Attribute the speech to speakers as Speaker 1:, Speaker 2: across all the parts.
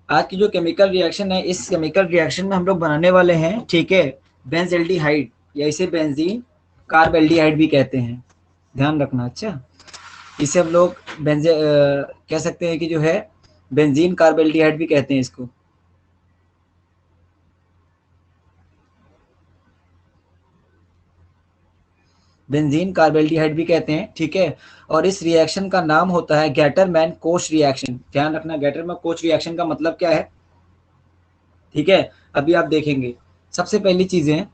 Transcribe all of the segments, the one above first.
Speaker 1: आज की जो केमिकल रिएक्शन है, इस केमिकल रिएक्शन में हम लोग बनाने वाले हैं, ठीक है, बेंजल्डिहाइड, या इसे बेंजीन कार्बेल्डिहाइड भी कहते हैं, ध्यान रखना। अच्छा, इसे हम लोग कह सकते हैं कि जो है बेंजीन कार्बेल्डिहाइड भी कहते हैं इसको। बेंजीन कार्बेल्डिहाइड भी कहते हैं, ठीक है। और इस रिएक्शन का नाम होता है गैटरमैन कोच रिएक्शन। ध्यान रखना, गैटरमैन कोच रिएक्शन का मतलब क्या है, ठीक है, अभी आप देखेंगे। सबसे पहली चीजें,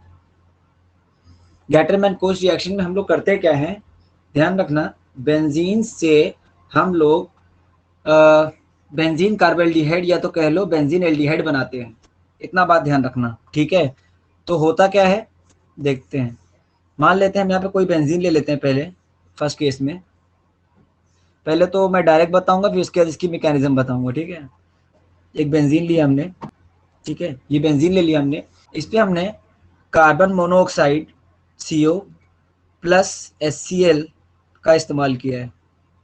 Speaker 1: गैटरमैन कोच रिएक्शन में हम लोग करते क्या है, ध्यान रखना, बेंजीन से हम लोग बेंजीन कार्बेल्डिहाइड या तो कह लो बेंजीन एल्डिहाइड बनाते हैं, इतना बात ध्यान रखना, ठीक है। तो होता क्या है, देखते हैं। मान लेते हैं हम यहाँ पे कोई बेंजीन ले लेते हैं पहले, फर्स्ट केस में। पहले तो मैं डायरेक्ट बताऊंगा, फिर उसके बाद इसकी मैकेनिज्म बताऊंगा, ठीक है। एक बेंजीन लिया हमने, ठीक है, ये बेंजीन ले लिया हमने। इस पे हमने carbon monoxide CO plus HCl का इस्तेमाल किया है,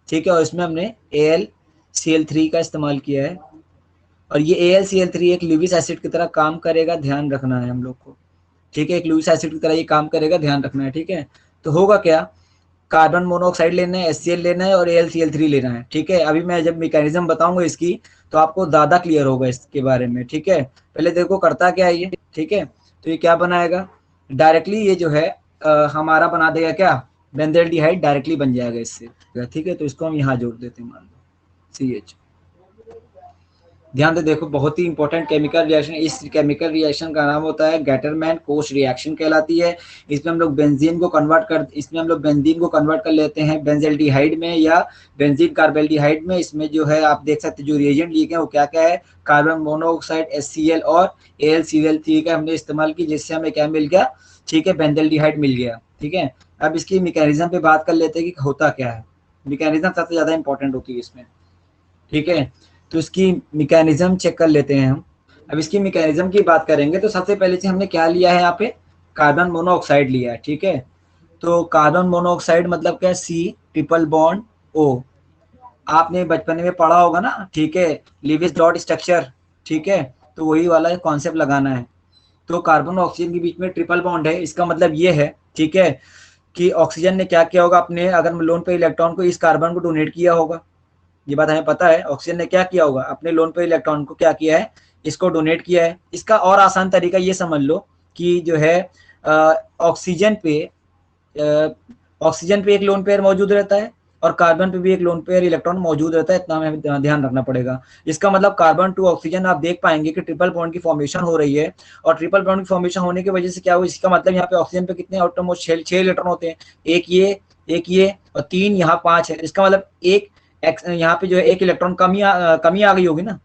Speaker 1: ठीक है। और इसमें हमने AlCl3 का इस्तेमाल किया है। और ये AlCl3 एक ल्यूविस एसिड की तरह काम करेगा, ध्यान रखना है हम लोग को, ठीक है। एक ल्यूविस एसिड की तरह ये काम करेगा, ध्यान रखना है, ठीक है। तो होगा क्या, कार्बन मोनोऑक्साइड लेना है, HCl लेना है और AlCl3 लेना है, ठीक है। अभी मैं जब मैकेनिज्म बताऊंगा इसकी, तो आपको ज़्यादा क्लियर होगा इसके बारे में, ठीक है। पहले देखो करता क्या है ये, ठीक है। तो ये क्या बनाएगा, डायरेक्टली ये जो है हमारा बना देगा क्या, बेंजल्डिहाइड डायरेक्टली बन जाएगा इससे, ठीक है। तो इसको हम यहाँ जोड़ देते हैं, मान लो CH। ध्यान से देखो, बहुत ही इंपॉर्टेंट केमिकल रिएक्शन। इस केमिकल रिएक्शन का नाम होता है गैटरमैन कोच रिएक्शन कहलाती है। इसमें हम लोग बेंजीन को कन्वर्ट कर लेते हैं बेंजल्डिहाइड में या बेंजीन कार्बेल्डिहाइड में। इसमें जो है आप देख सकते हैं, जो रिएजेंट लिए गए वो क्या क्या है, कार्बन मोनोऑक्साइड HCl और AlCl3 का हमने इस्तेमाल की, जिससे हमें क्या मिल गया, ठीक है, बेंजल्डिहाइड मिल गया, ठीक है। अब इसकी मैकेनिज्म पे बात कर लेते हैं कि होता क्या है। मैकेनिज्म सबसे ज्यादा इंपॉर्टेंट होती है इसमें, ठीक है। तो इसकी मैकेनिज्म चेक कर लेते हैं हम। अब इसकी मैकेनिज्म की बात करेंगे तो सबसे पहले से हमने क्या लिया है, यहाँ पे कार्बन मोनोऑक्साइड लिया है, ठीक है। तो कार्बन मोनोऑक्साइड मतलब क्या, C ट्रिपल बॉन्ड O। आपने बचपन में पढ़ा होगा ना, ठीक है, लिविस डॉट स्ट्रक्चर, ठीक है। तो वही वाला कॉन्सेप्ट लगाना है। तो कार्बन और ऑक्सीजन के बीच में ट्रिपल बॉन्ड है, इसका मतलब ये है, ठीक है, कि ऑक्सीजन ने क्या किया होगा, अपने अगर लोन पे इलेक्ट्रॉन को इस कार्बन को डोनेट किया होगा। ये बात हमें पता है, ऑक्सीजन ने क्या किया होगा, अपने लोन पे इलेक्ट्रॉन को क्या किया है, इसको डोनेट किया है। इसका और आसान तरीका ये समझ लो कि जो है ऑक्सीजन पे ऑक्सीजन पे एक लोन पेयर मौजूद रहता है और कार्बन पे भी एक लोन पेयर इलेक्ट्रॉन मौजूद रहता है, इतना हमें ध्यान रखना पड़ेगा। इसका मतलब कार्बन टू ऑक्सीजन आप देख पाएंगे कि ट्रिपल बॉन्ड की फॉर्मेशन हो रही है। और ट्रिपल बॉन्ड की फॉर्मेशन होने की वजह से क्या हुआ, इसका मतलब यहाँ पे ऑक्सीजन पे कितने ऑटोमोस्ट 6 इलेक्ट्रॉन होते हैं, एक ये और 3 यहाँ 5 है। इसका मतलब एक यहाँ पे जो है एक इलेक्ट्रॉन कमी आ गई होगी ना।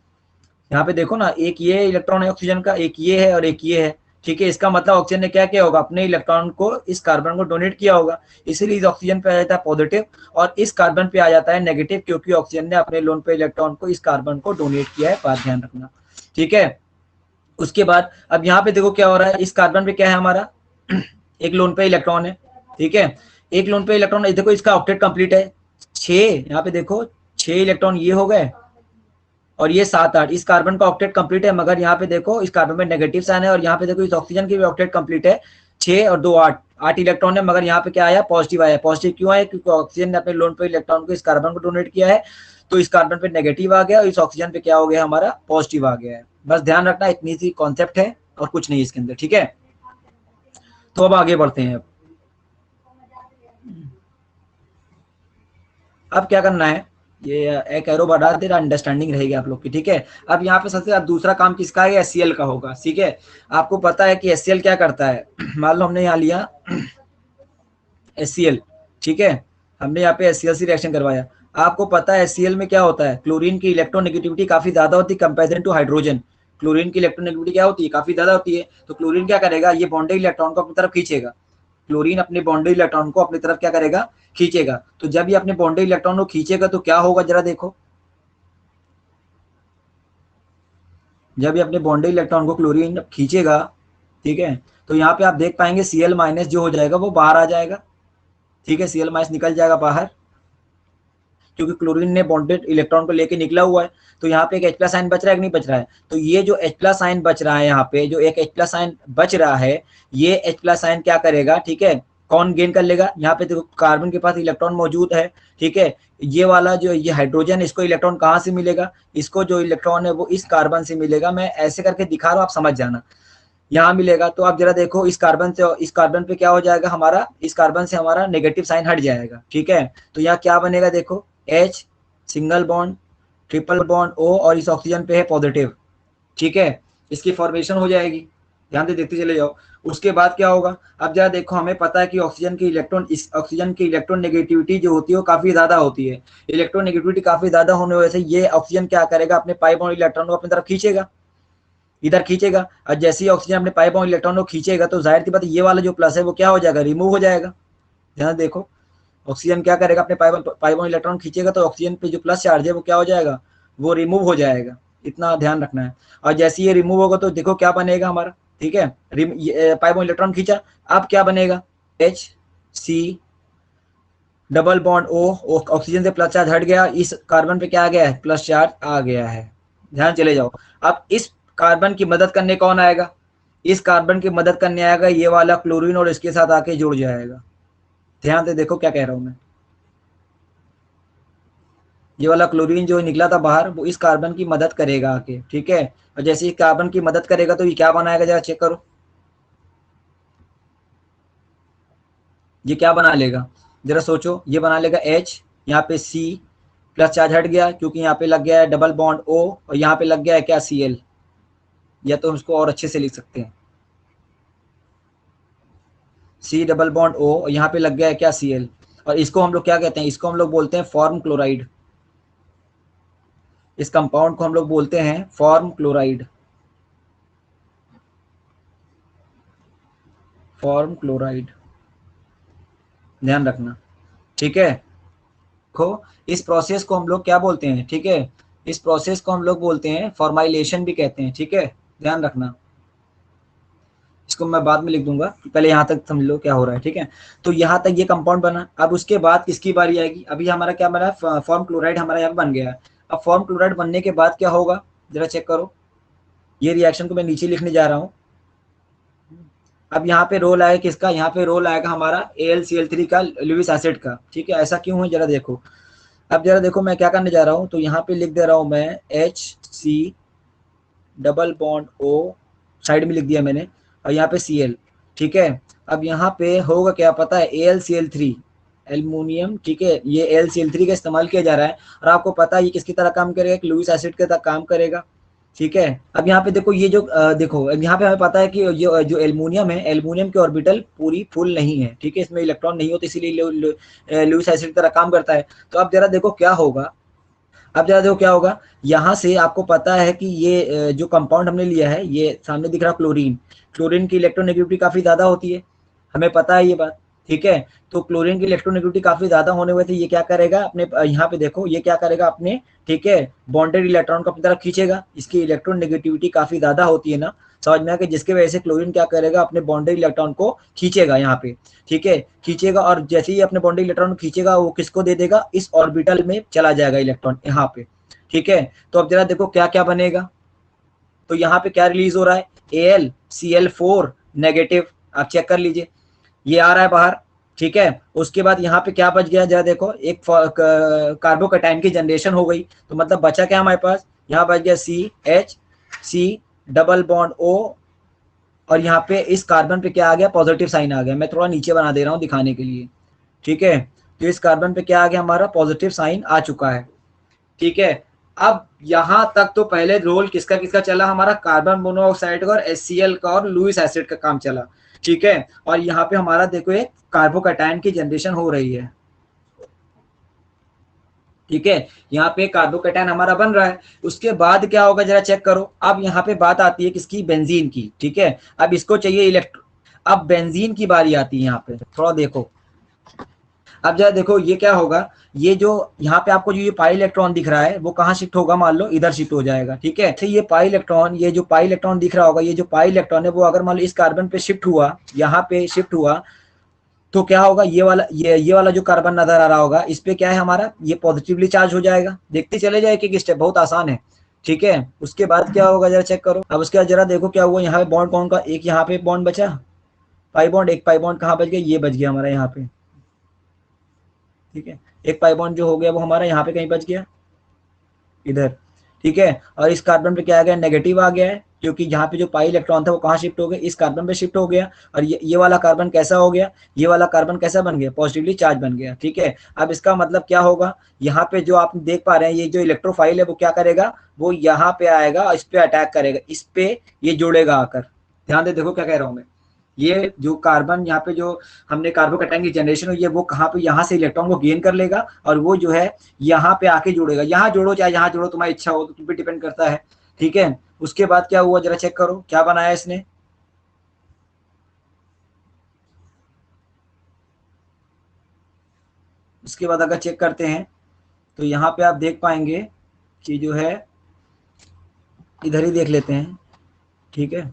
Speaker 1: यहाँ पे देखो ना, एक ये इलेक्ट्रॉन है ऑक्सीजन का, एक ये है और एक ये है, ठीक है। इसका मतलब ऑक्सीजन ने क्या किया होगा, अपने इलेक्ट्रॉन को इस कार्बन को डोनेट किया होगा। इसीलिए इस ऑक्सीजन पे आ जाता है पॉजिटिव और इस कार्बन पे आ जाता है नेगेटिव, क्योंकि ऑक्सीजन ने अपने लोन पे इलेक्ट्रॉन को इस कार्बन को डोनेट किया है, बात ध्यान रखना, ठीक है। उसके बाद अब यहाँ पे देखो क्या हो रहा है, इस कार्बन पे क्या है हमारा, एक लोन पे इलेक्ट्रॉन है, ठीक है। एक लोन पे इलेक्ट्रॉन, देखो इसका ऑक्टेट कंप्लीट है, 6, यहाँ पे देखो 6 इलेक्ट्रॉन ये हो गए और ये 7 8, इस कार्बन का ऑक्टेट कंप्लीट है। मगर यहाँ पे देखो इस कार्बन में नेगेटिव साइन है और यहाँ पे देखो इस ऑक्सीजन की भी ऑक्टेट कंप्लीट है, 6 और 2 8, 8 इलेक्ट्रॉन है। मगर यहाँ पे क्या आया, पॉजिटिव आया। पॉजिटिव क्यों आया, क्योंकि ऑक्सीजन ने अपने लोन पे इलेक्ट्रॉन को इस कार्बन को डोनेट किया है। तो इस कार्बन पे नेगेटिव आ गया और इस ऑक्सीजन पे क्या हो गया, हमारा पॉजिटिव आ गया है। बस ध्यान रखना, इतनी सी कॉन्सेप्ट है और कुछ नहीं इसके अंदर, ठीक है। तो अब आगे बढ़ते हैं। अब क्या करना है, ये एक एरो बढ़ा दे, अंडरस्टैंडिंग रहेगी आप लोग की, ठीक है। अब यहाँ पे सबसे दूसरा काम किसका है, HCl का होगा, ठीक है। आपको पता है कि HCl क्या करता है, मान लो हमने यहाँ लिया HCl, ठीक है, हमने यहाँ पे HCl से रिएक्शन करवाया। आपको पता है HCl में क्या होता है, क्लोरीन की इलेक्ट्रोनेगेटिविटी काफी ज्यादा होती है कंपेरिजन टू हाइड्रोजन। क्लोरीन की इलेक्ट्रोनेगेटिविटी क्या होती है, काफी ज्यादा होती है। तो क्लोरीन क्या करेगा, ये बॉन्डेड इलेक्ट्रॉन को अपनी तरफ खींचेगा। क्लोरीन अपने बॉन्डेड इलेक्ट्रॉन को अपनी तरफ क्या करेगा, खींचेगा। तो जब ये अपने बॉन्डेड इलेक्ट्रॉन को खींचेगा तो क्या होगा, जरा देखो। जब ये अपने बॉन्डेड इलेक्ट्रॉन को क्लोरीन खींचेगा, ठीक है, तो यहाँ पे आप देख पाएंगे Cl माइनस जो हो जाएगा वो बाहर आ जाएगा, ठीक है। Cl माइनस निकल जाएगा बाहर। क्योंकि क्लोरीन ने बॉन्डेड इलेक्ट्रॉन को लेके निकला हुआ है। तो यहाँ पे एक H प्लस आयन बच रहा है कि नहीं बच रहा है? तो ये जो H प्लस आयन बच रहा है, यहाँ पे जो एक H प्लस आयन बच रहा है, ये H प्लस आयन क्या करेगा, ठीक है, कौन गेन कर लेगा? यहाँ पे देखो कार्बन के पास इलेक्ट्रॉन मौजूद है, ठीक है, ये वाला जो ये हाइड्रोजन, इसको इलेक्ट्रॉन कहाँ से मिलेगा? इसको जो इलेक्ट्रॉन है वो इस कार्बन से मिलेगा। मैं ऐसे करके दिखा रहा हूँ, आप समझ जाना। यहाँ मिलेगा तो आप जरा देखो, इस कार्बन से इस कार्बन पे क्या हो जाएगा हमारा, इस कार्बन से हमारा नेगेटिव साइन हट जाएगा, ठीक है। तो यहाँ क्या बनेगा, देखो H single bond, triple bond O, और इस ऑक्सीजन पे है पॉजिटिव, ठीक है, इसकी फॉर्मेशन हो जाएगी। ध्यान से देखते चले जाओ। उसके बाद क्या होगा, अब जरा देखो, हमें पता है कि ऑक्सीजन की इलेक्ट्रॉन, इस ऑक्सीजन की इलेक्ट्रॉन नेगेटिविटी जो होती है वो काफी ज्यादा होती है। इलेक्ट्रॉन नेगेटिविटी काफी ज्यादा होने वजह से ये ऑक्सीजन क्या करेगा, अपने पाई बॉन्ड इलेक्ट्रॉन को अपनी तरफ खींचेगा, इधर खींचेगा। और जैसे ही ऑक्सीजन अपने पाई बॉन्ड इलेक्ट्रॉन को खींचेगा तो जाहिर सी बात ये वाला जो प्लस है वो क्या हो जाएगा, रिमूव हो जाएगा। ध्यान देखो, ऑक्सीजन क्या करेगा, अपने पाई बॉन्ड इलेक्ट्रॉन खींचेगा तो ऑक्सीजन पे जो प्लस चार्ज है वो क्या हो जाएगा, वो रिमूव हो जाएगा। इतना ध्यान रखना है। और जैसे ये रिमूव होगा तो देखो क्या बनेगा हमारा, ठीक है, पाई बॉन्ड इलेक्ट्रॉन खींचा, अब क्या बनेगा, H C double bond O, oxygen से प्लस चार्ज हट गया, इस कार्बन पे क्या आ गया है, प्लस चार्ज आ गया है। ध्यान चले जाओ। अब इस कार्बन की मदद करने कौन आएगा, इस कार्बन की मदद करने आएगा ये वाला क्लोरीन, और इसके साथ आके जुड़ जाएगा। ध्यान से देखो क्या कह रहा हूं मैं, ये वाला क्लोरीन जो निकला था बाहर वो इस कार्बन की मदद करेगा आके, ठीक है। और जैसे ही कार्बन की मदद करेगा तो ये क्या बनाएगा, जरा चेक करो, ये क्या बना लेगा, जरा सोचो, ये बना लेगा H, यहाँ पे C प्लस चार्ज हट गया क्योंकि यहाँ पे लग गया है डबल बॉन्ड O, और यहाँ पे लग गया है क्या, Cl, या तो हम इसको और अच्छे से लिख सकते हैं, C डबल बॉन्ड O, और यहाँ पे लग गया है क्या, Cl। और इसको हम लोग क्या कहते हैं, इसको हम लोग बोलते हैं फॉर्म क्लोराइड। इस कंपाउंड को हम लोग बोलते हैं फॉर्म क्लोराइड, फॉर्म क्लोराइड। ध्यान रखना, ठीक है। देखो इस प्रोसेस को हम लोग क्या बोलते हैं, ठीक है, इस प्रोसेस को हम लोग बोलते हैं फॉर्माइलेशन भी कहते हैं, ठीक है। ध्यान रखना, इसको मैं बाद में लिख दूंगा, पहले यहाँ तक समझ लो क्या हो रहा है, ठीक है। तो यहाँ तक ये कंपाउंड बना। अब उसके बाद किसकी बारी आएगी, अभी हमारा क्या बना, फॉर्म क्लोराइड हमारा यहाँ बन गया है। अब फॉर्म क्लोराइड बनने के बाद क्या होगा, जरा चेक करो, ये रिएक्शन को मैं नीचे लिखने जा रहा हूँ। अब यहाँ पे रोल आएगा किसका, यहाँ पे रोल आएगा हमारा AlCl3 का, लुइस एसिड का, ठीक है। ऐसा क्यों है जरा देखो, अब जरा देखो मैं क्या करने जा रहा हूँ, तो यहाँ पे लिख दे रहा हूँ मैं HC double bond O, side में लिख दिया मैंने, और यहाँ पे Cl, ठीक है। अब यहाँ पे होगा क्या पता है, AlCl3 एल्युमिनियम, ठीक है, ये AlCl3 का इस्तेमाल किया जा रहा है, और आपको पता है ये किसकी तरह काम करेगा, लुइस एसिड की तरह काम करेगा, ठीक है। अब यहाँ पे देखो, ये जो देखो यहाँ पे हमें पता है कि जो एल्युमिनियम है, एल्युमिनियम की ऑर्बिटल पूरी फुल नहीं है, ठीक है, इसमें इलेक्ट्रॉन नहीं होते, इसीलिए लुइस एसिड की तरह काम करता है। तो अब जरा देखो क्या होगा, अब जरा देखो क्या होगा, यहाँ से आपको पता है कि ये जो कंपाउंड हमने लिया है, ये सामने दिख रहा क्लोरीन, क्लोरीन की इलेक्ट्रोनेगेटिविटी काफी ज्यादा होती है, हमें पता है ये बात, ठीक है। तो क्लोरीन की इलेक्ट्रोनेगेटिविटी काफी ज्यादा होने वजह से ये क्या करेगा, अपने यहाँ पे देखो ये क्या करेगा अपने, ठीक है, बॉन्डेड इलेक्ट्रॉन को अपनी तरफ खींचेगा। इसकी इलेक्ट्रोनेगेटिविटी काफी ज्यादा होती है ना, समझ में आ कि जिसकी वजह से क्लोरीन क्या करेगा, अपने बॉन्डेड इलेक्ट्रॉन को खींचेगा यहाँ पे, ठीक है, खींचेगा। और जैसे ही अपने बॉन्डेड इलेक्ट्रॉन को खींचेगा वो किसको दे देगा, इस ऑर्बिटल में चला जाएगा इलेक्ट्रॉन यहाँ पे, ठीक है। तो अब जरा देखो क्या क्या बनेगा, तो यहाँ पे क्या रिलीज हो रहा है, AlCl4 नेगेटिव, आप चेक कर लीजिए, ये आ रहा है बाहर, ठीक है। उसके बाद यहाँ पे क्या बच गया, जरा देखो, एक कार्बोकैटायन की जनरेशन हो गई, तो मतलब बचा क्या हमारे पास, यहाँ बच गया CH डबल बॉन्ड O, और यहाँ पे इस कार्बन पे क्या आ गया, पॉजिटिव साइन आ गया। मैं थोड़ा नीचे बना दे रहा हूँ दिखाने के लिए, ठीक है। तो इस कार्बन पे क्या आ गया, हमारा पॉजिटिव साइन आ चुका है, ठीक है। अब यहां तक तो पहले रोल किसका किसका चला, हमारा कार्बन मोनोऑक्साइड का और HCl का और लुइस एसिड का काम चला, ठीक है। और यहाँ पे हमारा देखो एक कार्बोकैटायन की जनरेशन हो रही है, ठीक है, यहाँ पे कार्बोकैटायन हमारा बन रहा है। उसके बाद क्या होगा जरा चेक करो, अब यहाँ पे बात आती है किसकी, बेंजीन की, ठीक है। अब इसको चाहिए इलेक्ट्रो, अब बेंजीन की बारी आती है यहाँ पे, थोड़ा देखो। अब जरा देखो ये क्या होगा, ये जो यहाँ पे आपको जो ये पाई इलेक्ट्रॉन दिख रहा है वो कहाँ शिफ्ट होगा, मान लो इधर शिफ्ट हो जाएगा, ठीक है। तो ये पाई इलेक्ट्रॉन, ये जो पाई इलेक्ट्रॉन दिख रहा होगा, ये जो पाई इलेक्ट्रॉन है वो अगर मान लो इस कार्बन पे शिफ्ट हुआ, यहाँ पे शिफ्ट हुआ, तो क्या होगा, ये वाला जो कार्बन नजर आ रहा होगा, इस पे क्या है हमारा, ये पॉजिटिवली चार्ज हो जाएगा। देखते चले जाए कि स्टेप बहुत आसान है, ठीक है। उसके बाद क्या होगा जरा चेक करो। अब उसके बाद जरा देखो क्या हुआ, यहाँ पे बॉन्ड कौन का, एक यहाँ पे बॉन्ड बचा, पाई बॉन्ड, एक पाई बॉन्ड कहाँ बच गया, ये बच गया हमारा यहाँ पे, ठीक है। एक पाई बॉन्ड जो हो गया वो हमारा यहाँ पे कहीं बच गया, इधर, ठीक है। और इस कार्बन पे क्या आ गया, नेगेटिव आ गया है, क्योंकि यहाँ पे जो पाई इलेक्ट्रॉन था वो कहाँ शिफ्ट हो गया, इस कार्बन पे शिफ्ट हो गया। और ये वाला कार्बन कैसा हो गया, ये वाला कार्बन कैसा बन गया, पॉजिटिवली चार्ज बन गया, ठीक है। अब इसका मतलब क्या होगा, यहाँ पे जो आप देख पा रहे हैं, ये जो इलेक्ट्रोफाइल है वो क्या करेगा, वो यहाँ पे आएगा और इस पे अटैक करेगा, इस पे ये जुड़ेगा आकर। ध्यान दे, देखो क्या कह रहा हूँ मैं, ये जो कार्बन यहाँ पे जो हमने कार्बोकैटायन की जनरेशन हुई है, वो कहाँ पे, यहाँ से इलेक्ट्रॉन को गेन कर लेगा और वो जो है यहाँ पे आके जुड़ेगा। यहाँ जोड़ो चाहे यहाँ जोड़ो, तुम्हारी इच्छा हो, तो तुम पे डिपेंड करता है, ठीक है। उसके बाद क्या हुआ जरा चेक करो, क्या बनाया इसने। उसके बाद अगर चेक करते हैं तो यहाँ पे आप देख पाएंगे कि जो है, इधर ही देख लेते हैं, ठीक है।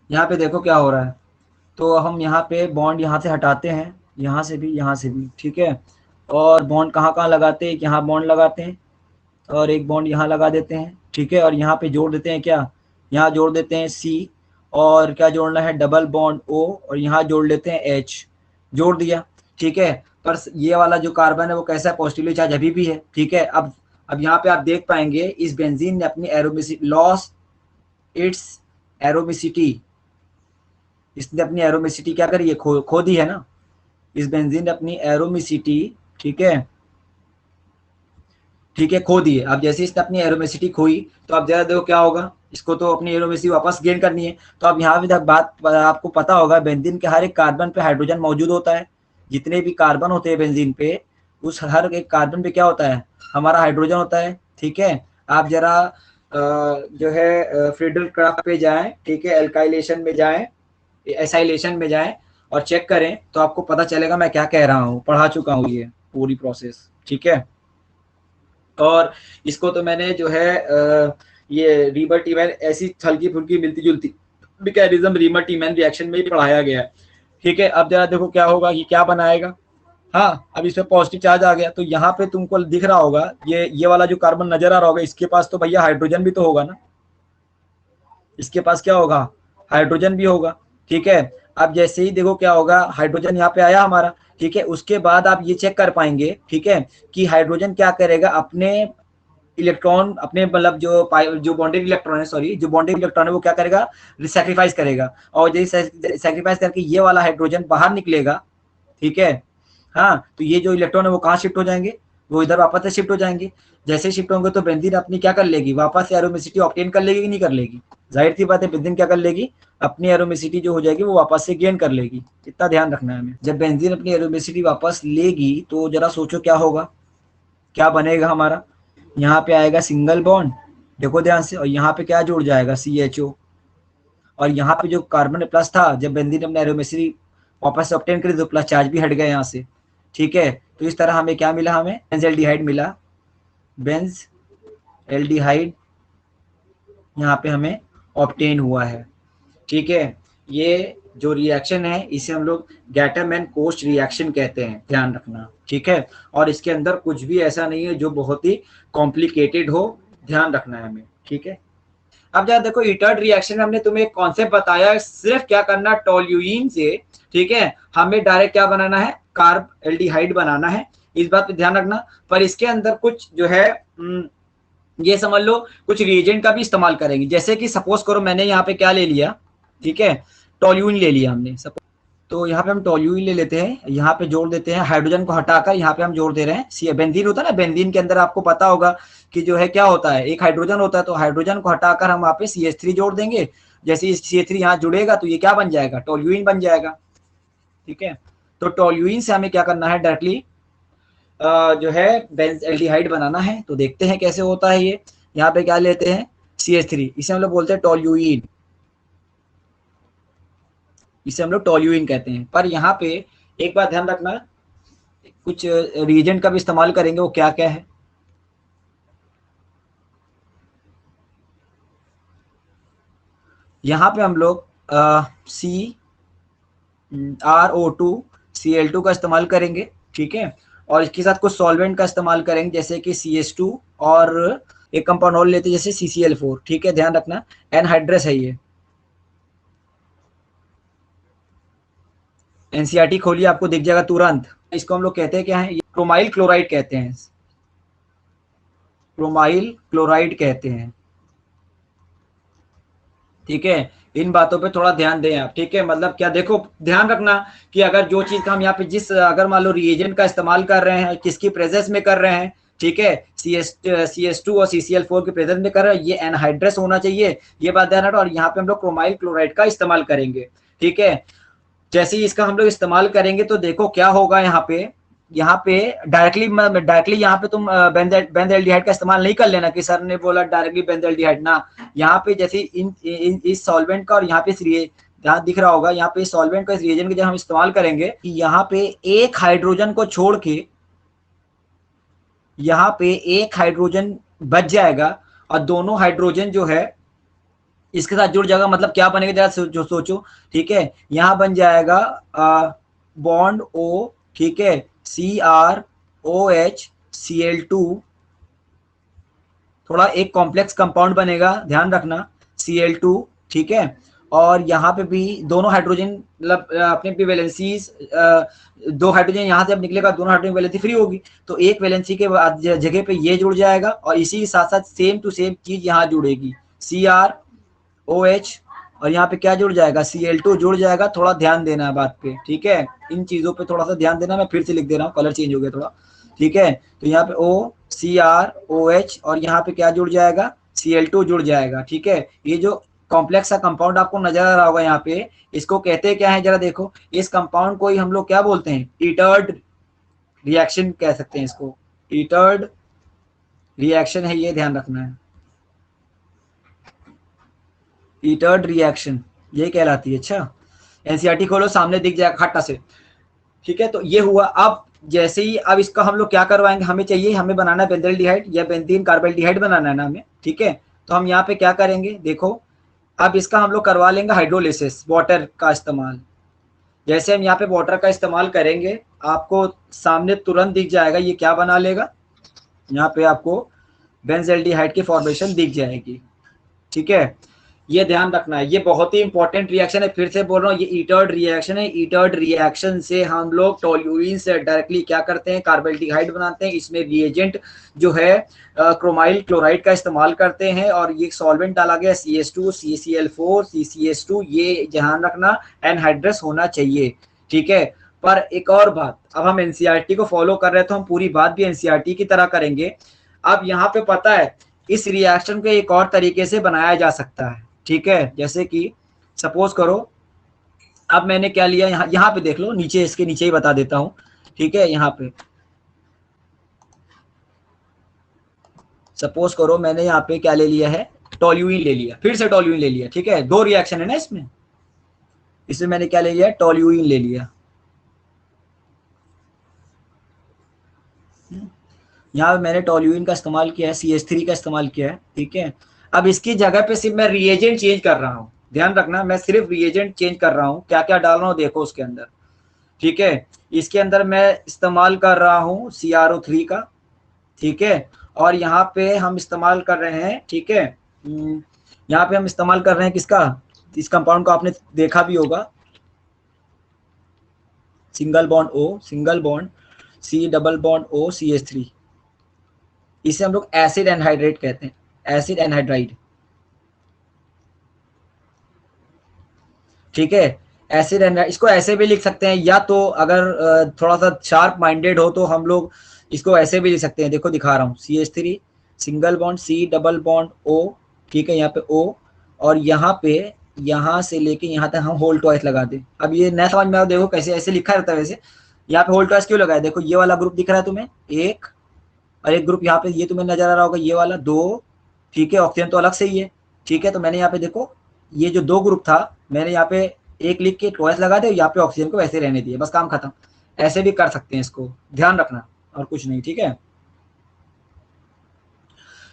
Speaker 1: यहाँ पे देखो क्या हो रहा है, तो हम यहाँ पे बॉन्ड यहाँ से हटाते हैं, यहाँ से भी, यहाँ से भी, ठीक है। और बॉन्ड कहाँ कहाँ लगाते हैं, यहाँ बॉन्ड लगाते हैं और एक बॉन्ड यहाँ लगा देते हैं, ठीक है। और यहाँ पे जोड़ देते हैं क्या, यहाँ जोड़ देते हैं सी, और क्या जोड़ना है, डबल बॉन्ड ओ, और यहाँ जोड़ लेते हैं एच, जोड़ दिया, ठीक है। पर ये वाला जो कार्बन है वो कैसा है, पॉजिटिवली चार्ज अभी भी है, ठीक है। अब यहाँ पे आप देख पाएंगे इस बेंजीन ने अपनी एरोमिसिटी लॉस इट्स एरोमिसिटी, इसने अपनी एरोमिसिटी क्या करी है, खो दी है ना। इस बेंजीन ने अपनी एरोमिसिटी, ठीक है, ठीक है, खो दी है। अब जैसे इसने अपनी एरोमेसिटी खोई, तो अब जरा देखो क्या होगा, इसको तो अपनी एरोमेसिटी वापस गेन करनी है। तो अब यहाँ भी तक बात आपको पता होगा, बेंजीन के हर एक कार्बन पे हाइड्रोजन मौजूद होता है। जितने भी कार्बन होते हैं बेंजीन पे, उस हर एक कार्बन पे क्या होता है, हमारा हाइड्रोजन होता है, ठीक है। आप जरा जो है फ्रीडल क्राफ्ट पे जाएं, ठीक है, एल्काइलेशन में जाएं, एसाइलेशन में जाएं और चेक करें, तो आपको पता चलेगा मैं क्या कह रहा हूँ, पढ़ा चुका हूँ ये पूरी प्रोसेस, ठीक है। और इसको तो मैंने जो है ये रीबर टीमैन ऐसी हल्की फुल्की मिलती जुलती मैकेनिज्म रीबर टीमैन रिएक्शन में ही पढ़ाया गया है, ठीक है। अब जरा देखो क्या होगा, ये क्या बनाएगा। हाँ, अब इसमें पॉजिटिव चार्ज आ गया, तो यहाँ पे तुमको दिख रहा होगा, ये वाला जो कार्बन नजर आ रहा होगा, इसके पास तो भैया हाइड्रोजन भी तो होगा ना, इसके पास क्या होगा, हाइड्रोजन भी होगा, ठीक है। अब जैसे ही देखो क्या होगा, हाइड्रोजन यहाँ पे आया हमारा, ठीक है। उसके बाद आप ये चेक कर पाएंगे, ठीक है, कि हाइड्रोजन क्या करेगा, अपने इलेक्ट्रॉन, अपने मतलब जो बॉन्डेड इलेक्ट्रॉन है, सॉरी, जो बॉन्डेड इलेक्ट्रॉन है वो क्या करेगा, सैक्रिफाइस करेगा। और जैसे सैक्रिफाइस करके ये वाला हाइड्रोजन बाहर निकलेगा, ठीक है। हाँ, तो ये जो इलेक्ट्रॉन है वो कहाँ शिफ्ट हो जाएंगे, वो इधर वापस से शिफ्ट हो जाएंगे। जैसे शिफ्ट होंगे तो बेंजीन अपनी क्या कर लेगी, वापस से एरोमेसिटी ऑब्टेन कर लेगी कि नहीं कर लेगी, जाहिर सी बात है बेंजीन क्या कर लेगी, अपनी एरोमेसिटी जो हो जाएगी वो वापस से गेन कर लेगी। इतना ध्यान रखना है हमें, जब बेंजीन अपनी एरोमेसिटी वापस लेगी तो जरा सोचो क्या होगा, क्या बनेगा हमारा, यहाँ पे आएगा सिंगल बॉन्ड, देखो ध्यान से, और यहाँ पे क्या जुड़ जाएगा, CHO। और यहाँ पे जो कार्बन प्लस था, जब बेंजीन ने अपना एरोमेसिटी वापस से ऑब्टेन करी तो प्लस चार्ज भी हट गया यहाँ से, ठीक है। तो इस तरह हमें क्या मिला, हमें बेंजल्डिहाइड मिला, बेंज एल्डिहाइड यहाँ पे हमें ऑब्टेन हुआ है, ठीक है। ये जो रिएक्शन है इसे हम लोग गैटम एंड कोस्ट रिएक्शन कहते हैं, ध्यान रखना, ठीक है। और इसके अंदर कुछ भी ऐसा नहीं है जो बहुत ही कॉम्प्लिकेटेड हो, ध्यान रखना है हमें, ठीक है। अब जरा देखो, इटर्ड रिएक्शन में हमने तुम्हें एक कॉन्सेप्ट बताया, सिर्फ क्या करना, टोल्यूइन से, ठीक है, हमें डायरेक्ट क्या बनाना है, कार्ब एल्डिहाइड बनाना है, इस बात पे ध्यान रखना। पर इसके अंदर कुछ जो है ये समझ लो कुछ रिएजेंट का भी इस्तेमाल करेंगे। जैसे कि सपोज करो मैंने यहाँ पे क्या ले लिया, ठीक है, टोल्यूइन ले लिया हमने, तो यहाँ पे हम टोल्यूइन ले लेते हैं, यहाँ पे जोड़ देते हैं, हाइड्रोजन को हटाकर यहाँ पे हम जोड़ दे रहे हैं बेंजीन होता है ना, बेंजीन के अंदर आपको पता होगा कि जो है क्या होता है, एक हाइड्रोजन होता है, तो हाइड्रोजन को हटाकर हम वहाँ पे CH3 जोड़ देंगे। जैसे CH3 यहाँ जुड़ेगा तो ये क्या बन जाएगा, टोल्यूइन बन जाएगा, ठीक है। तो टोल्यूइन से हमें क्या करना है, डायरेक्टली जो है बेंजल्डिहाइड बनाना है। तो देखते हैं कैसे होता है ये। यहाँ पे क्या लेते हैं, CH3, इसे हम लोग बोलते हैं टोल्यूइन, इसे हम लोग टोल्यूइन कहते हैं। पर यहाँ पे एक बात ध्यान रखना, कुछ रिएजेंट का भी इस्तेमाल करेंगे, वो क्या क्या है। यहाँ पे हम लोग CrO2 Cl2 का इस्तेमाल करेंगे, ठीक है। और इसके साथ कुछ सॉल्वेंट का इस्तेमाल करेंगे जैसे कि CH2 और एक कंपाउंड और लेते हैं जैसे CCl4, ठीक है। ध्यान रखना एनहाइड्रस है ये। एनसीईआरटी खोलिए, आपको दिख जाएगा तुरंत। इसको हम लोग कहते हैं क्या है, क्रोमाइल क्लोराइड कहते हैं, क्रोमाइल क्लोराइड कहते हैं, ठीक है। इन बातों पे थोड़ा ध्यान दें आप, ठीक है। मतलब क्या, देखो ध्यान रखना कि अगर जो चीज का हम यहाँ पे जिस अगर मान लो रिएजेंट का इस्तेमाल कर रहे हैं, किसकी प्रेजेंस में कर रहे हैं, ठीक है, CS2 और CCl4 की प्रेजेंस में कर रहे हैं, ये एनहाइड्रस होना चाहिए, ये बात ध्यान रखना। और यहाँ पे हम लोग क्रोमाइल क्लोराइड का इस्तेमाल करेंगे, ठीक है। जैसे ही इसका हम लोग इस्तेमाल करेंगे तो देखो क्या होगा यहाँ पे डायरेक्टली यहाँ पे तुम बेंजल्डिहाइड का इस्तेमाल नहीं कर लेना कि सर ने बोला डायरेक्टली बेंजल्डिहाइड ना। यहाँ पे जैसे इस सॉल्वेंट का और यहाँ पे यहाँ दिख रहा होगा, यहाँ पे सॉल्वेंट का इस रिएजेंट का जब हम इस्तेमाल करेंगे कि यहाँ पे एक हाइड्रोजन को छोड़ के यहाँ पे एक हाइड्रोजन बच जाएगा और दोनों हाइड्रोजन जो है इसके साथ जुड़ जाएगा। मतलब क्या बनेगा जरा जो सोचो, ठीक है। यहाँ बन जाएगा बॉन्ड O, ठीक है, CrOH Cl2, थोड़ा एक कॉम्प्लेक्स कंपाउंड बनेगा, ध्यान रखना, Cl2, ठीक है। और यहाँ पे भी दोनों हाइड्रोजन मतलब अपने भी वैलेंसीज, दो हाइड्रोजन यहाँ से अब निकलेगा, दोनों हाइड्रोजन वैलेंसी फ्री होगी, तो एक वैलेंसी के बाद जगह पे ये जुड़ जाएगा और इसी के साथ साथ सेम टू सेम चीज यहाँ जुड़ेगी, CrOH, और यहाँ पे क्या जुड़ जाएगा, Cl2 जुड़ जाएगा। थोड़ा ध्यान देना है बात पे, ठीक है, इन चीजों पे थोड़ा सा ध्यान देना। मैं फिर से लिख दे रहा हूँ, कलर चेंज हो गया थोड़ा, ठीक है। तो यहाँ पे OCrOH और यहाँ पे क्या जुड़ जाएगा, Cl2 जुड़ जाएगा, ठीक है। ये जो कॉम्प्लेक्स सा कंपाउंड आपको नजर आ रहा होगा यहाँ पे, इसको कहते हैं क्या है, जरा देखो। इस कंपाउंड को ही हम लोग क्या बोलते हैं, ईटर्ड रिएक्शन कह सकते हैं इसको, ईटर्ड रिएक्शन है ये, ध्यान रखना है। ईटर्ड रिएक्शन ये कहलाती है। अच्छा, एनसीईआरटी खोलो, सामने दिख जाएगा खट्टा से, ठीक है। तो ये हुआ। अब जैसे ही अब इसका हम लोग क्या करवाएंगे, हमें बनाना है बेंजल्डिहाइड या बेंजीन कार्बेल्डिहाइड बनाना है ना हमें, ठीक है। तो हम यहाँ पे क्या करेंगे, देखो अब इसका हम लोग करवा लेंगे हाइड्रोलिसिस, वाटर का इस्तेमाल। जैसे हम यहाँ पे वाटर का इस्तेमाल करेंगे, आपको सामने तुरंत दिख जाएगा ये क्या बना लेगा, यहाँ पे आपको बेंजल्डिहाइड की फॉर्मेशन दिख जाएगी, ठीक है। ये ध्यान रखना है, ये बहुत ही इंपॉर्टेंट रिएक्शन है। फिर से बोल रहा हूँ, ये ईटर्ड रिएक्शन है। ईटर्ड रिएक्शन से हम लोग टोल्यूइन से डायरेक्टली क्या करते हैं, कार्बेल्डिहाइड बनाते हैं। इसमें रिएजेंट जो है क्रोमाइल क्लोराइड का इस्तेमाल करते हैं और ये सॉल्वेंट डाला गया CH2 CCl4 CCH2, ये ध्यान रखना एनहाइड्रस होना चाहिए, ठीक है। पर एक और बात, अब हम एनसीईआरटी को फॉलो कर रहे हैं तो हम पूरी बात भी एनसीईआरटी की तरह करेंगे। अब यहाँ पे पता है इस रिएक्शन को एक और तरीके से बनाया जा सकता है, ठीक है। जैसे कि सपोज करो, अब मैंने क्या लिया, यहाँ पे देख लो, नीचे इसके नीचे ही बता देता हूं, ठीक है। यहाँ पे सपोज करो मैंने यहाँ पे क्या ले लिया है, टोल्यूइन ले लिया, फिर से टोल्यूइन ले लिया, ठीक है। दो रिएक्शन है ना इसमें मैंने क्या ले लिया, टोल्यूइन ले लिया। यहाँ पे मैंने टोल्यूइन का इस्तेमाल किया है, CH3 का इस्तेमाल किया है, ठीक है। अब इसकी जगह पे सिर्फ मैं रिएजेंट चेंज कर रहा हूँ, ध्यान रखना, मैं सिर्फ रिएजेंट चेंज कर रहा हूँ, क्या क्या डाल रहा हूँ देखो उसके अंदर, ठीक है। इसके अंदर मैं इस्तेमाल कर रहा हूँ CrO3 का, ठीक है। और यहाँ पे हम इस्तेमाल कर रहे हैं, ठीक है, यहाँ पे हम इस्तेमाल कर रहे हैं किसका, इस कंपाउंड को आपने देखा भी होगा, single bond O, single bond C, double bond O, CH3। इसे हम लोग एसिड एनहाइड्रेट कहते हैं, एसिड एनहाइड्राइड, ठीक है। एसिड एनहाइड, इसको ऐसे भी लिख सकते हैं, या तो अगर थोड़ा सा शार्प माइंडेड हो तो हम लोग इसको ऐसे भी लिख सकते हैं। देखो दिखा रहा हूँ, CH3 single bond C, double bond O, ठीक है, यहाँ पे O, और यहाँ पे यहाँ से लेके यहाँ तक हम होल्ड ट्वाइस लगा दें। अब ये नया समझ में आओ, देखो कैसे ऐसे लिखा रहता है, वैसे यहाँ पे होल्ड ट्वाइस क्यों लगाया, देखो ये वाला ग्रुप दिख रहा है तुम्हें एक, और एक ग्रुप यहाँ पे ये तुम्हें नजर आ रहा होगा ये वाला दो, ठीक है। ऑक्सीजन तो अलग से ही है, ठीक है। तो मैंने यहाँ पे देखो ये जो दो ग्रुप था, मैंने यहाँ पे एक लिख के ट्वाइस लगा दे, यहाँ पे ऑक्सीजन को वैसे रहने दिए, बस काम खत्म। ऐसे भी कर सकते हैं इसको, ध्यान रखना, और कुछ नहीं, ठीक है।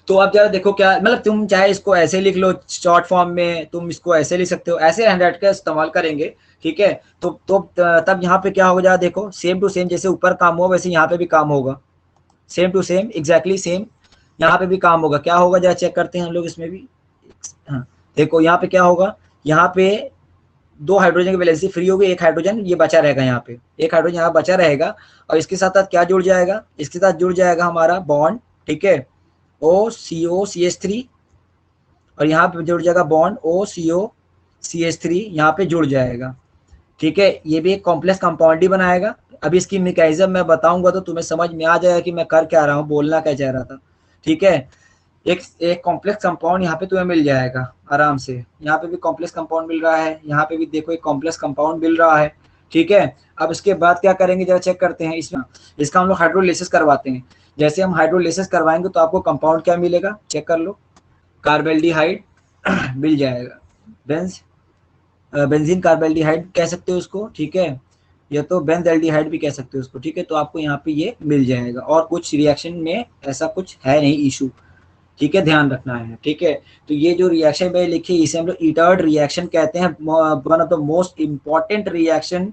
Speaker 1: तो आप जरा देखो क्या, मतलब तुम चाहे इसको ऐसे लिख लो शॉर्ट फॉर्म में, तुम इसको ऐसे लिख सकते हो, ऐसे हैंडराइट का इस्तेमाल करेंगे, ठीक है। तो तब यहाँ पे क्या होगा, जरा देखो सेम टू सेम, जैसे ऊपर काम हुआ वैसे यहाँ पे भी काम होगा, same to same exactly same यहाँ पे भी काम होगा। क्या होगा जरा चेक करते हैं हम लोग इसमें भी। हाँ, देखो यहाँ पे क्या होगा, यहाँ पे दो हाइड्रोजन की वैलेंसी फ्री होगी, एक हाइड्रोजन ये बचा रहेगा, यहाँ पे एक हाइड्रोजन यहाँ बचा रहेगा, और इसके साथ साथ क्या जुड़ जाएगा, इसके साथ जुड़ जाएगा हमारा बॉन्ड, ठीक है, OCO CH3, और यहाँ पे जुड़ जाएगा बॉन्ड OCO CH3, यहाँ पे जुड़ जाएगा, ठीक है। ये भी एक कॉम्प्लेक्स कंपाउंड ही बनाएगा। अब इसकी मैकेनिज्म मैं बताऊंगा तो तुम्हें समझ में आ जाएगा कि मैं कर क्या रहा हूँ, बोलना क्या चाह रहा था, ठीक है। एक कॉम्प्लेक्स कंपाउंड यहाँ पे तुम्हें मिल जाएगा आराम से, यहाँ पे भी कॉम्प्लेक्स कंपाउंड मिल रहा है, यहाँ पे भी देखो एक कॉम्प्लेक्स कंपाउंड मिल रहा है, ठीक है। अब इसके बाद क्या करेंगे जरा चेक करते हैं, इसमें इसका हम लोग हाइड्रोलिसिस करवाते हैं। जैसे हम हाइड्रोलिसिस करवाएंगे तो आपको कंपाउंड क्या मिलेगा, चेक कर लो, कार्बेल्डिहाइड मिल जाएगा, बेंज बेंजीन कार्बेल्डिहाइड कह सकते हो उसको, ठीक है, या तो बेंजल्डिहाइड भी कह सकते हो उसको, ठीक है। तो आपको यहाँ पे ये मिल जाएगा, और कुछ रिएक्शन में ऐसा कुछ है नहीं इशू, ठीक है, ध्यान रखना है, ठीक है। तो ये जो रिएक्शन मैंने लिखी इसे हम लोग ईटर्ड रिएक्शन कहते हैं, one of the most important reaction,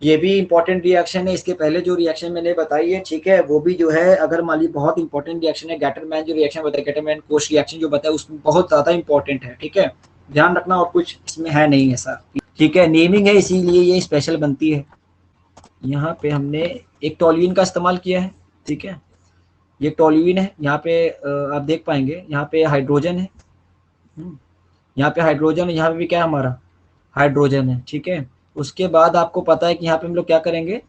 Speaker 1: ये भी इंपॉर्टेंट रिएक्शन है। इसके पहले जो रिएक्शन मैंने बताई है, ठीक है, वो भी जो है अगर मान ली बहुत इंपॉर्टेंट रिएक्शन है, गैटरमैन जो रिएक्शन बताया, गैटरमैन कोश रिएक्शन जो बताया उसमें बहुत ज्यादा इंपॉर्टेंट है, ठीक है, ध्यान रखना, और कुछ इसमें है नहीं ऐसा, ठीक है, नेमिंग है इसीलिए ये स्पेशल बनती है। यहाँ पे हमने एक टोल्यूइन का इस्तेमाल किया है, ठीक है, ये टोल्यूइन है, यहाँ पे आप देख पाएंगे यहाँ पे हाइड्रोजन है, यहाँ पे हाइड्रोजन है, यहाँ पे भी क्या है हमारा हाइड्रोजन है, ठीक है। उसके बाद आपको पता है कि यहाँ पे हम लोग क्या करेंगे,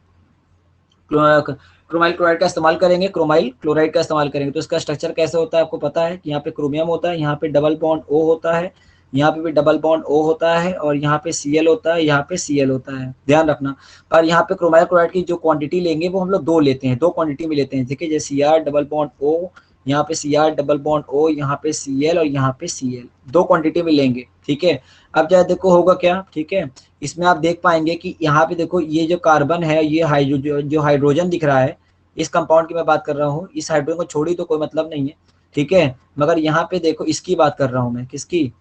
Speaker 1: क्रोमाइल क्लोराइड का इस्तेमाल करेंगे, क्रोमाइल क्लोराइड का इस्तेमाल करेंगे। तो इसका स्ट्रक्चर कैसे होता है आपको पता है कि यहाँ पे क्रोमियम होता है, यहाँ पे डबल बॉन्ड O होता है, यहाँ पे भी डबल बॉन्ड O होता है, और यहाँ पे Cl होता है, यहाँ पे Cl होता है, ध्यान रखना। और यहाँ पे क्रोमाइल क्लोराइड की जो क्वांटिटी लेंगे वो हम लोग दो लेते हैं, दो क्वांटिटी में लेते हैं, ठीक है, जैसे Cr डबल बॉन्ड O, यहाँ पे Cr डबल बॉन्ड O, यहाँ पे Cl और यहाँ पे Cl, दो क्वांटिटी में लेंगे, ठीक है। अब जरा देखो होगा क्या, ठीक है, इसमें आप देख पाएंगे कि यहाँ पे देखो ये जो कार्बन है, ये जो हाइड्रोजन दिख रहा है, इस कंपाउंड की मैं बात कर रहा हूँ, इस हाइड्रोजन को छोड़ी तो कोई मतलब नहीं है, ठीक है, मगर यहाँ पे देखो इसकी बात कर रहा हूँ मैं, किसकी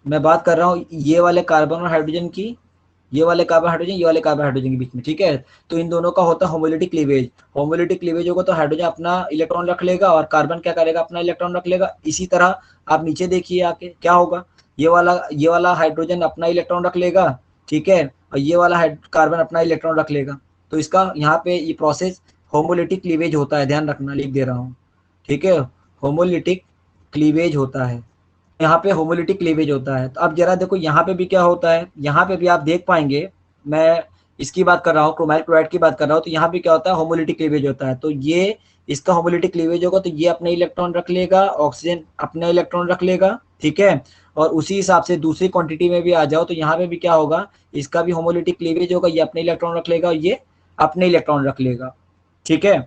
Speaker 1: मैं बात कर रहा हूँ, ये वाले कार्बन और हाइड्रोजन की, ये वाले कार्बन हाइड्रोजन, ये वाले कार्बन हाइड्रोजन के बीच में, ठीक है। तो इन दोनों का होता है होमोलिटिक क्लीवेज, होमोलिटिक क्लीवेज होगा तो हाइड्रोजन अपना इलेक्ट्रॉन रख लेगा और कार्बन क्या करेगा, अपना इलेक्ट्रॉन रख लेगा। इसी तरह आप नीचे देखिए आके क्या होगा, ये वाला हाइड्रोजन अपना इलेक्ट्रॉन रख लेगा, ठीक है, और ये वाला कार्बन अपना इलेक्ट्रॉन रख लेगा। तो इसका यहाँ पे ये प्रोसेस होमोलिटिक क्लीवेज होता है, ध्यान रखना, लिख दे रहा हूँ, ठीक है, होमोलिटिक क्लीवेज होता है, यहाँ पे होमोलिटिक क्लीवेज होता है। तो अब जरा देखो यहाँ पे भी क्या होता है, यहाँ पे भी आप देख पाएंगे, मैं इसकी बात कर रहा हूँ, क्रोमाइल क्लोराइड की बात कर रहा हूँ, तो यहाँ पे क्या होता है, होमोलिटिक क्लीवेज होता है। तो ये इसका होमोलिटिक क्लीवेज होगा तो ये अपने इलेक्ट्रॉन रख लेगा, ऑक्सीजन अपना इलेक्ट्रॉन रख लेगा, ठीक है। और उसी हिसाब से दूसरी क्वांटिटी में भी आ जाओ तो यहाँ पे भी क्या होगा, इसका भी होमोलिटिक क्लीवेज होगा, ये अपने इलेक्ट्रॉन रख लेगा और ये अपने इलेक्ट्रॉन रख लेगा, ठीक है।